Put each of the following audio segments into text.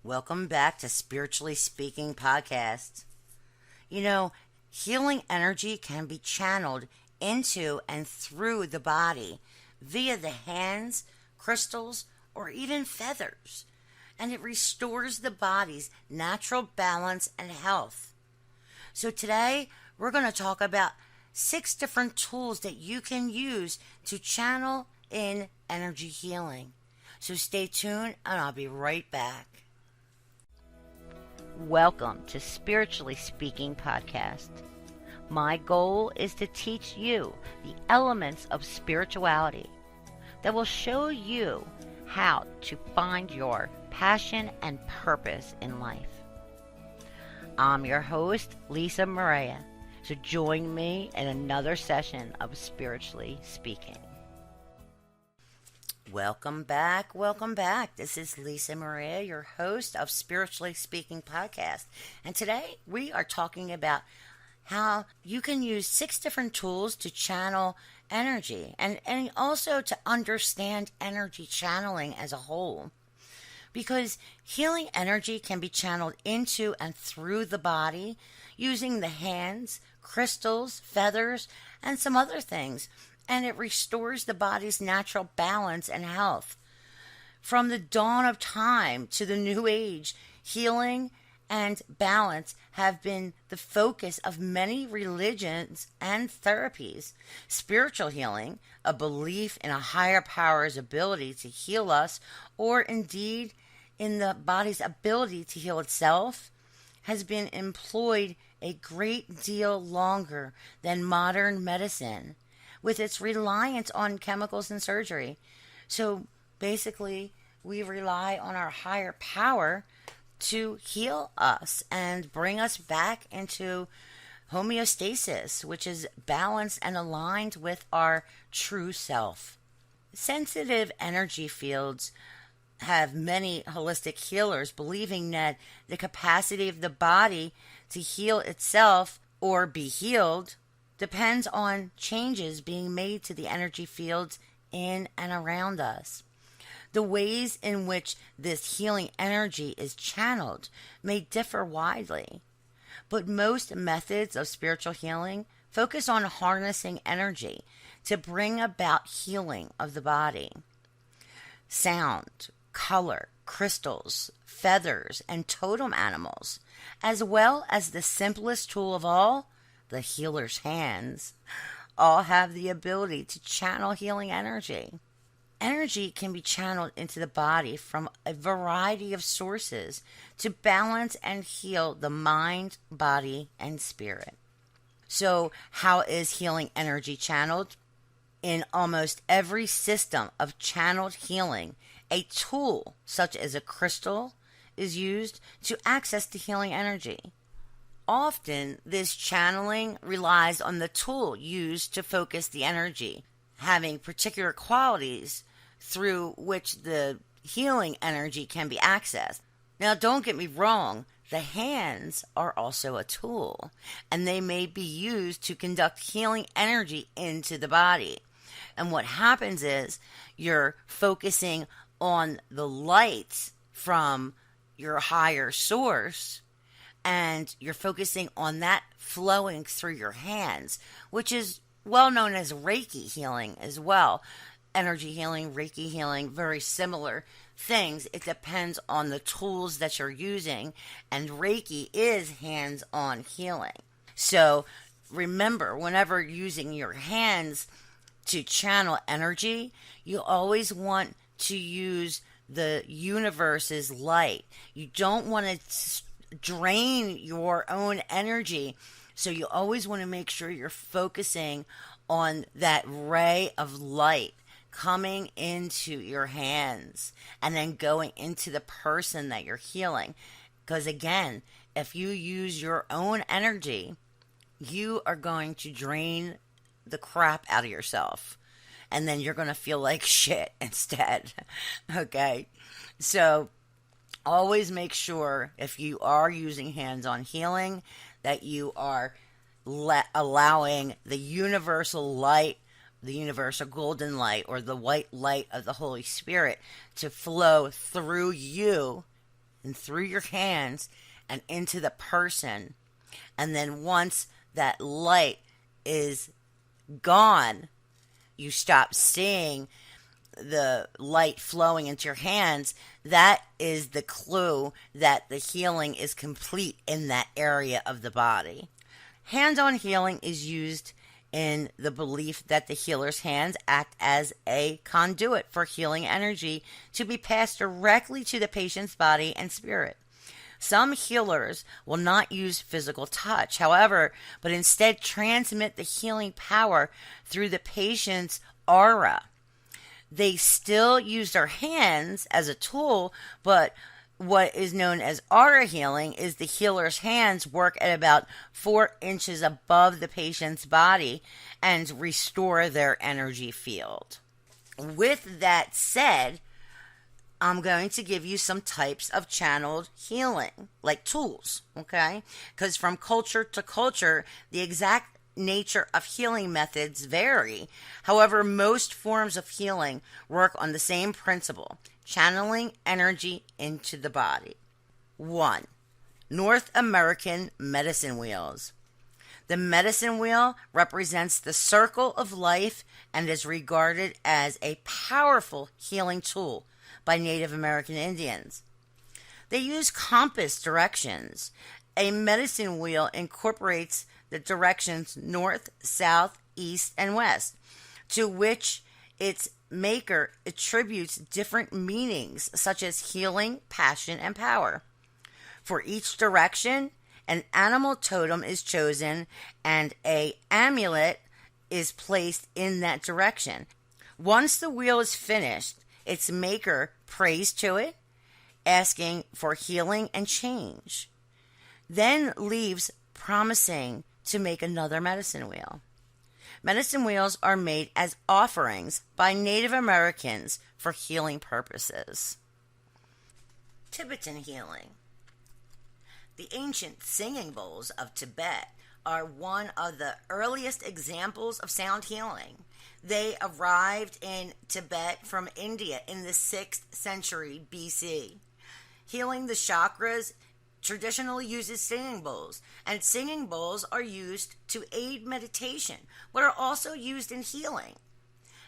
Welcome back to Spiritually Speaking Podcast. Healing energy can be channeled into and through the body via the hands, crystals, or even feathers, and it restores the body's natural balance and health. So today, we're going to talk about 6 different tools that you can use to channel in energy healing. So stay tuned, and I'll be right back. Welcome to Spiritually Speaking Podcast. My goal is to teach you the elements of spirituality that will show you how to find your passion and purpose in life. I'm your host, Lisa Maria, so join me in another session of Spiritually Speaking. Welcome back. This is Lisa Maria, your host of Spiritually Speaking Podcast. And today we are talking about how you can use 6 different tools to channel energy and also to understand energy channeling as a whole. Because healing energy can be channeled into and through the body using the hands, crystals, feathers, and some other things. And it restores the body's natural balance and health. From the dawn of time to the new age, healing and balance have been the focus of many religions and therapies. Spiritual healing, a belief in a higher power's ability to heal us, or indeed in the body's ability to heal itself, has been employed a great deal longer than modern medicine, with its reliance on chemicals and surgery. So basically, we rely on our higher power to heal us and bring us back into homeostasis, which is balanced and aligned with our true self. Sensitive energy fields have many holistic healers believing that the capacity of the body to heal itself or be healed depends on changes being made to the energy fields in and around us. The ways in which this healing energy is channeled may differ widely, but most methods of spiritual healing focus on harnessing energy to bring about healing of the body. Sound, color, crystals, feathers, and totem animals, as well as the simplest tool of all, the healer's hands, all have the ability to channel healing energy. Energy can be channeled into the body from a variety of sources to balance and heal the mind, body, and spirit. So, how is healing energy channeled? In almost every system of channeled healing, a tool such as a crystal is used to access the healing energy. Often, this channeling relies on the tool used to focus the energy, having particular qualities through which the healing energy can be accessed. Now, don't get me wrong, the hands are also a tool, and they may be used to conduct healing energy into the body. And what happens is you're focusing on the light from your higher source, and you're focusing on that flowing through your hands, which is well known as Reiki healing as well. Energy healing, Reiki healing, very similar things. It depends on the tools that you're using, and Reiki is hands-on healing. So remember, whenever using your hands to channel energy, you always want to use the universe's light. You don't want to drain your own energy. So you always want to make sure you're focusing on that ray of light coming into your hands and then going into the person that you're healing. Because again, if you use your own energy, you are going to drain the crap out of yourself. And then you're going to feel like shit instead. Okay? So always make sure, if you are using hands-on healing, that you are allowing the universal light, the universal golden light, or the white light of the Holy Spirit to flow through you and through your hands and into the person. And then once that light is gone, you stop seeing the light flowing into your hands. That is the clue that the healing is complete in that area of the body. Hands-on healing is used in the belief that the healer's hands act as a conduit for healing energy to be passed directly to the patient's body and spirit. Some healers will not use physical touch, however, but instead transmit the healing power through the patient's aura. They still use their hands as a tool, but what is known as aura healing is the healer's hands work at about 4 inches above the patient's body and restore their energy field. With that said, I'm going to give you some types of channeled healing, like tools, okay? Because from culture to culture, the exact nature of healing methods vary. However, most forms of healing work on the same principle: channeling energy into the body. 1. North American medicine wheels. The medicine wheel represents the circle of life and is regarded as a powerful healing tool by Native American Indians. They use compass directions. A medicine wheel incorporates the directions north, south, east, and west, to which its maker attributes different meanings such as healing, passion, and power. For each direction, an animal totem is chosen and an amulet is placed in that direction. Once the wheel is finished, its maker prays to it, asking for healing and change, then leaves promising to make another medicine wheel. Medicine wheels are made as offerings by Native Americans for healing purposes. Tibetan healing. The ancient singing bowls of Tibet are one of the earliest examples of sound healing. They arrived in Tibet from India in the 6th century BC. Healing the chakras traditionally uses singing bowls, and singing bowls are used to aid meditation, but are also used in healing,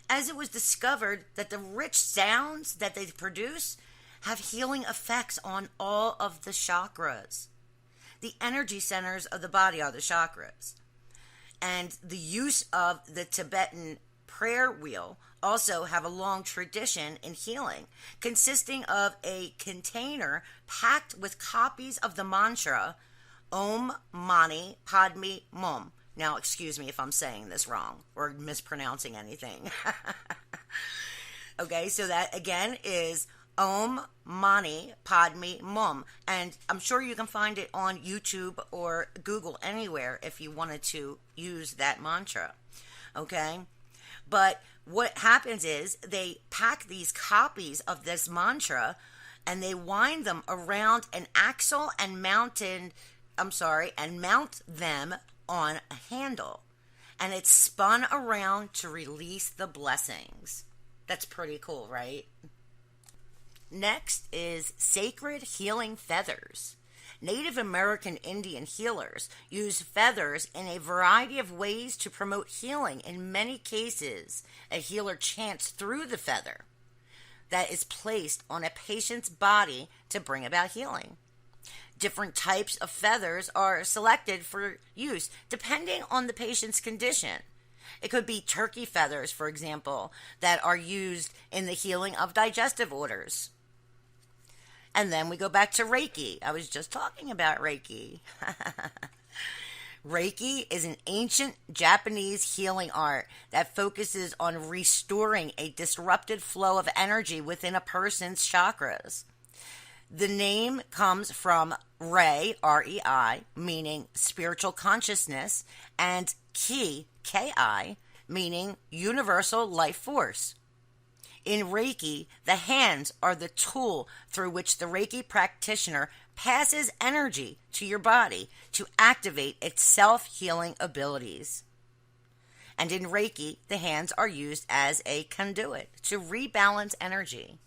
as it was discovered that the rich sounds that they produce have healing effects on all of the chakras. The energy centers of the body are the chakras. And the use of the Tibetan prayer wheel also have a long tradition in healing, consisting of a container packed with copies of the mantra Om Mani Padme Hum. Now, excuse me if I'm saying this wrong or mispronouncing anything. Okay, so that again is Om Mani Padme Hum, and I'm sure you can find it on YouTube or Google, anywhere, if you wanted to use that mantra. Okay, but what happens is they pack these copies of this mantra and they wind them around an axle and mount them on a handle, and it's spun around to release the blessings. That's pretty cool, right? Next is sacred healing feathers. Native American Indian healers use feathers in a variety of ways to promote healing. In many cases, a healer chants through the feather that is placed on a patient's body to bring about healing. Different types of feathers are selected for use depending on the patient's condition. It could be turkey feathers, for example, that are used in the healing of digestive orders. And then we go back to Reiki. I was just talking about Reiki. Reiki is an ancient Japanese healing art that focuses on restoring a disrupted flow of energy within a person's chakras. The name comes from Rei, R-E-I, meaning spiritual consciousness, and Ki, K-I, meaning universal life force. In Reiki, the hands are the tool through which the Reiki practitioner passes energy to your body to activate its self-healing abilities. And in Reiki, the hands are used as a conduit to rebalance energy.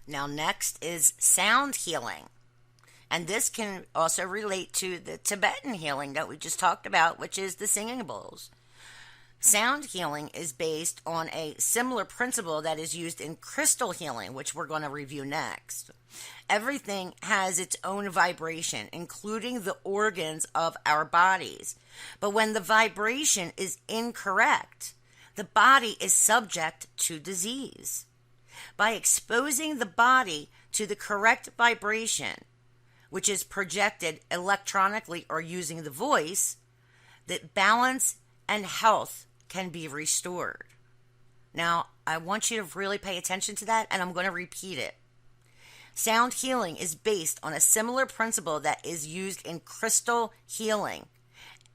Now, next is sound healing. And this can also relate to the Tibetan healing that we just talked about, which is the singing bowls. Sound healing is based on a similar principle that is used in crystal healing, which we're going to review next. Everything has its own vibration, including the organs of our bodies. But when the vibration is incorrect, the body is subject to disease. By exposing the body to the correct vibration, which is projected electronically or using the voice, that balance and health can be restored. Now, I want you to really pay attention to that, and I'm going to repeat it. Sound healing is based on a similar principle that is used in crystal healing.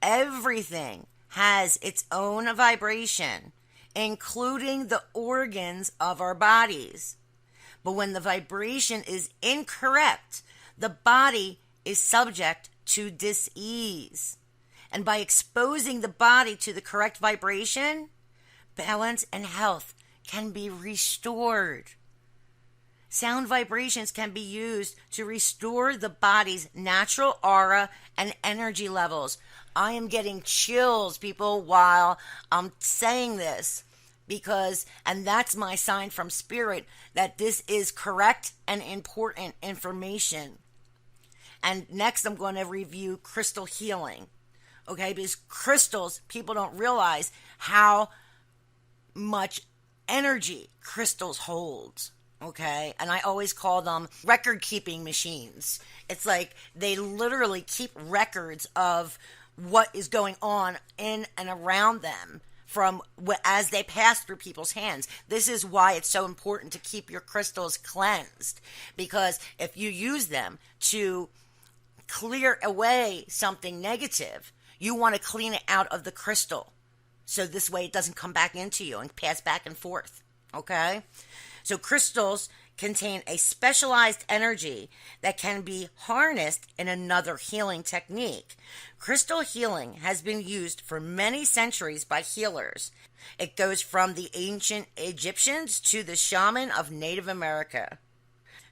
Everything has its own vibration, including the organs of our bodies. But when the vibration is incorrect, the body is subject to dis-ease. And by exposing the body to the correct vibration, balance and health can be restored. Sound vibrations can be used to restore the body's natural aura and energy levels. I am getting chills, people, while I'm saying this, and that's my sign from Spirit that this is correct and important information. And next I'm going to review crystal healing. Okay, because crystals, people don't realize how much energy crystals hold. Okay, and I always call them record keeping machines. It's like they literally keep records of what is going on in and around them from as they pass through people's hands. This is why it's so important to keep your crystals cleansed, because if you use them to clear away something negative, you want to clean it out of the crystal, so this way it doesn't come back into you and pass back and forth. Okay? So crystals contain a specialized energy that can be harnessed in another healing technique. Crystal healing has been used for many centuries by healers. It goes from the ancient Egyptians to the shaman of Native America.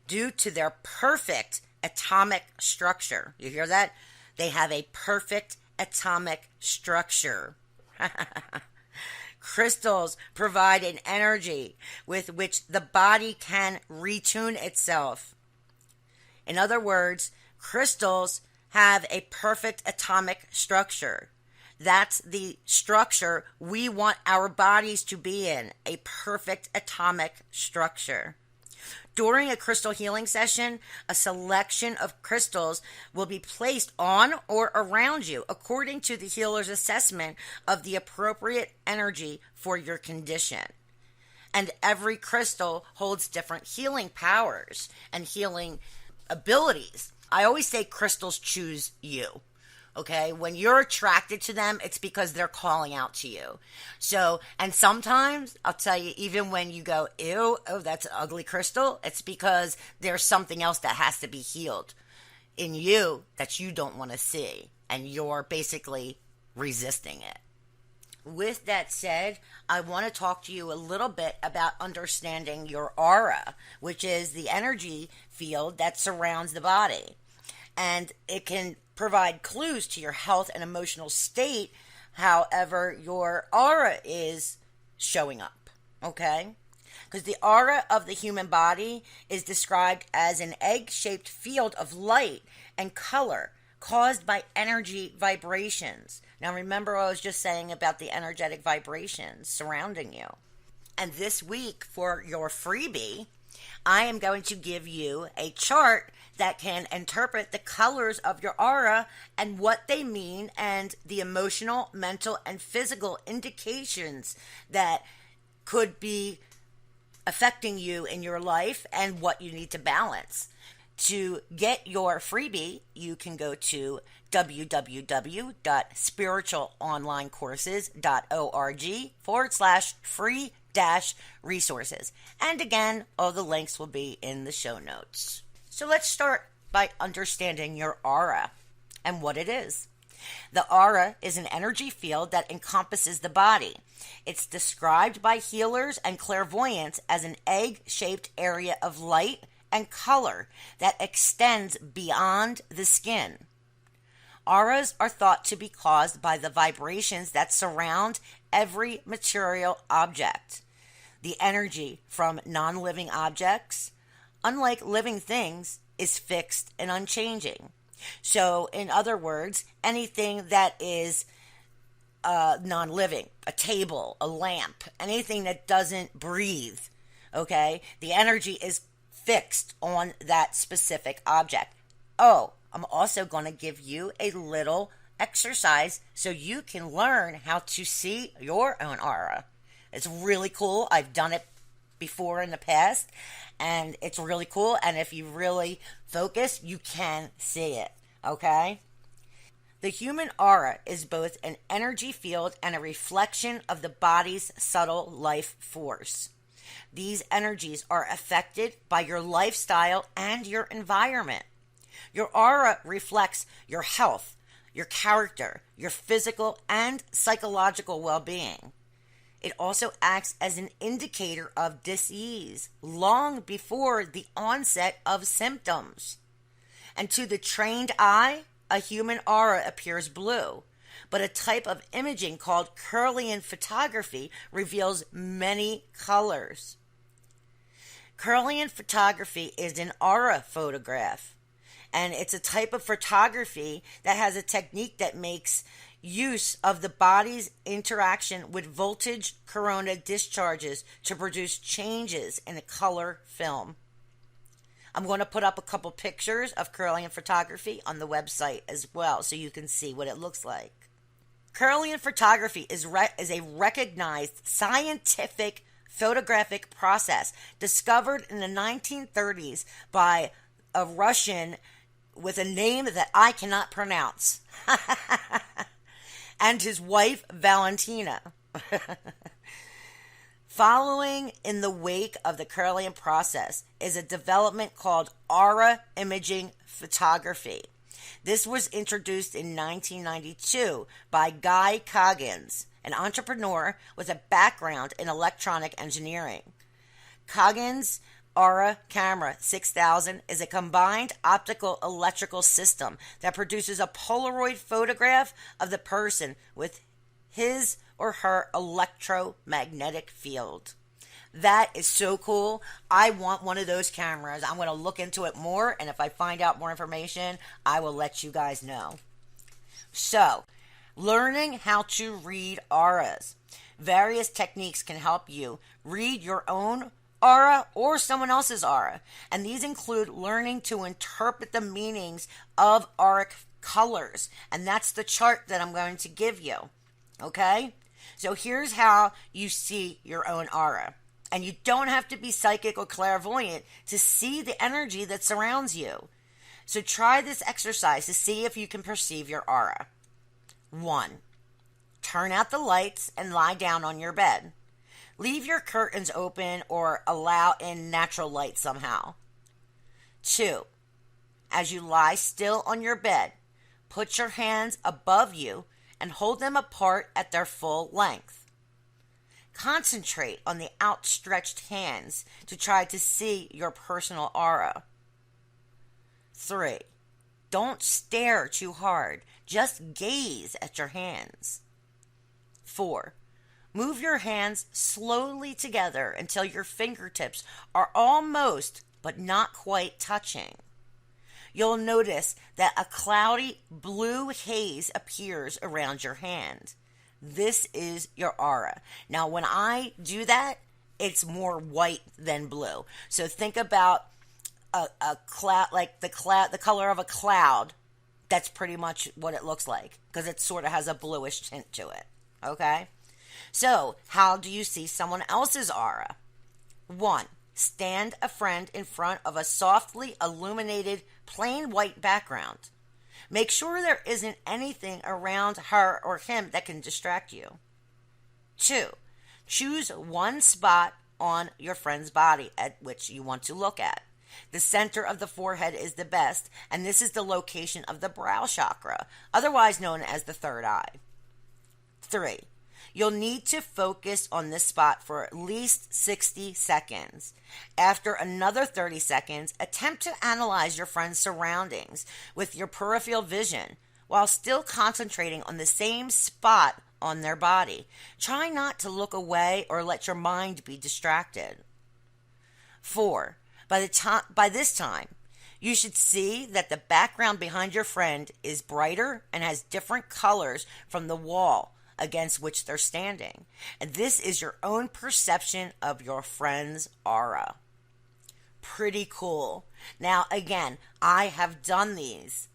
Due to their perfect atomic structure. You hear that? They have a perfect atomic structure. Crystals provide an energy with which the body can retune itself. In other words, crystals have a perfect atomic structure. That's the structure we want our bodies to be in, a perfect atomic structure. During a crystal healing session, a selection of crystals will be placed on or around you according to the healer's assessment of the appropriate energy for your condition. And every crystal holds different healing powers and healing abilities. I always say crystals choose you. Okay, when you're attracted to them, it's because they're calling out to you. So, and sometimes, I'll tell you, even when you go, ew, oh, that's an ugly crystal, it's because there's something else that has to be healed in you that you don't want to see, and you're basically resisting it. With that said, I want to talk to you a little bit about understanding your aura, which is the energy field that surrounds the body. And it can provide clues to your health and emotional state, however your aura is showing up, okay? Because the aura of the human body is described as an egg-shaped field of light and color caused by energy vibrations. Now remember what I was just saying about the energetic vibrations surrounding you. And this week for your freebie, I am going to give you a chart that can interpret the colors of your aura and what they mean and the emotional, mental, and physical indications that could be affecting you in your life and what you need to balance. To get your freebie, you can go to www.spiritualonlinecourses.org/free-resources. And again, all the links will be in the show notes. So let's start by understanding your aura and what it is. The aura is an energy field that encompasses the body. It's described by healers and clairvoyants as an egg-shaped area of light and color that extends beyond the skin. Auras are thought to be caused by the vibrations that surround every material object. The energy from non living objects, unlike living things, is fixed and unchanging. So, in other words, anything that is non living, a table, a lamp, anything that doesn't breathe, okay, the energy is fixed on that specific object. Oh, I'm also going to give you a little exercise so you can learn how to see your own aura. It's really cool. I've done it before in the past, and it's really cool. And if you really focus, you can see it. Okay? The human aura is both an energy field and a reflection of the body's subtle life force. These energies are affected by your lifestyle and your environment. Your aura reflects your health, your character, your physical and psychological well-being. It also acts as an indicator of disease long before the onset of symptoms. And to the trained eye, a human aura appears blue, but a type of imaging called Kirlian photography reveals many colors. Kirlian photography is an aura photograph, and it's a type of photography that has a technique that makes use of the body's interaction with voltage corona discharges to produce changes in a color film. I'm going to put up a couple pictures of Kirlian photography on the website as well so you can see what it looks like. Kirlian photography is a recognized scientific photographic process discovered in the 1930s by a Russian with a name that I cannot pronounce, and his wife Valentina. Following in the wake of the Kirlian process is a development called aura imaging photography. This was introduced in 1992 by Guy Coggins, an entrepreneur with a background in electronic engineering. Coggins' Aura Camera 6000 is a combined optical electrical system that produces a Polaroid photograph of the person with his or her electromagnetic field. That is so cool. I want one of those cameras. I'm going to look into it more, and if I find out more information, I will let you guys know. So, learning how to read auras. Various techniques can help you read your own aura or someone else's aura, and these include learning to interpret the meanings of auric colors, and that's the chart that I'm going to give you. Okay? So here's how you see your own aura. And you don't have to be psychic or clairvoyant to see the energy that surrounds you. So try this exercise to see if you can perceive your aura. 1. Turn out the lights and lie down on your bed. Leave your curtains open or allow in natural light somehow. 2. As you lie still on your bed, put your hands above you and hold them apart at their full length. Concentrate on the outstretched hands to try to see your personal aura. 3. Don't stare too hard. Just gaze at your hands. 4. Move your hands slowly together until your fingertips are almost but not quite touching. You'll notice that a cloudy blue haze appears around your hand. This is your aura. Now, when I do that, it's more white than blue. So think about a cloud, like the color of a cloud. That's pretty much what it looks like because it sort of has a bluish tint to it. Okay? So, how do you see someone else's aura? 1. Stand a friend in front of a softly illuminated plain white background. Make sure there isn't anything around her or him that can distract you. 2. Choose one spot on your friend's body at which you want to look at. The center of the forehead is the best, and this is the location of the brow chakra, otherwise known as the third eye. 3. You'll need to focus on this spot for at least 60 seconds. After another 30 seconds, attempt to analyze your friend's surroundings with your peripheral vision while still concentrating on the same spot on their body. Try not to look away or let your mind be distracted. 4. By this time, you should see that the background behind your friend is brighter and has different colors from the wall against which they're standing. And this is your own perception of your friend's aura. Pretty cool. Now, again, I have done these.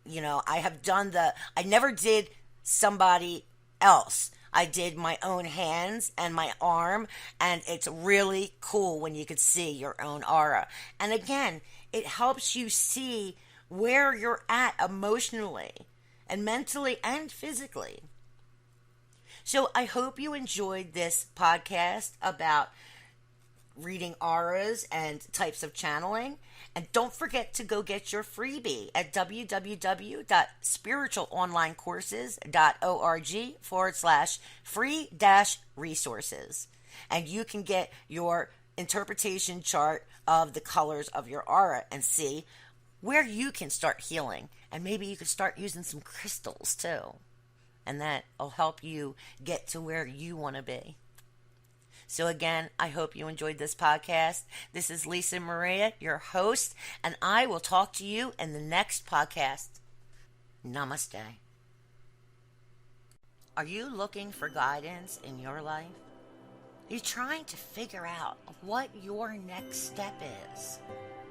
I never did somebody else. I did my own hands and my arm, and it's really cool when you could see your own aura. And again, it helps you see where you're at emotionally and mentally and physically. So I hope you enjoyed this podcast about reading auras and types of channeling. And don't forget to go get your freebie at www.spiritualonlinecourses.org/free-resources. And you can get your interpretation chart of the colors of your aura and see where you can start healing. And maybe you could start using some crystals too. And that will help you get to where you want to be. So again, I hope you enjoyed this podcast. This is Lisa Maria, your host, and I will talk to you in the next podcast. Namaste. Are you looking for guidance in your life? Are you trying to figure out what your next step is?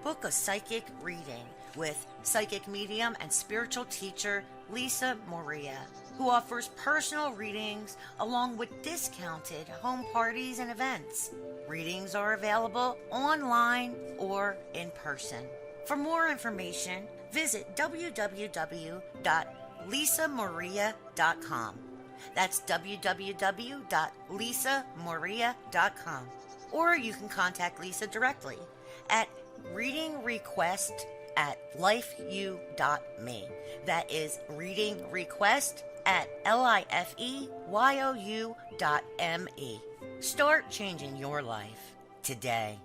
Book a psychic reading with psychic medium and spiritual teacher Lisa Maria, who offers personal readings along with discounted home parties and events. Readings are available online or in person. For more information, visit www.lisamaria.com. That's www.lisamaria.com. Or you can contact Lisa directly at readingrequest@lifeu.me. That is readingrequest@lifeyou.me. Start changing your life today.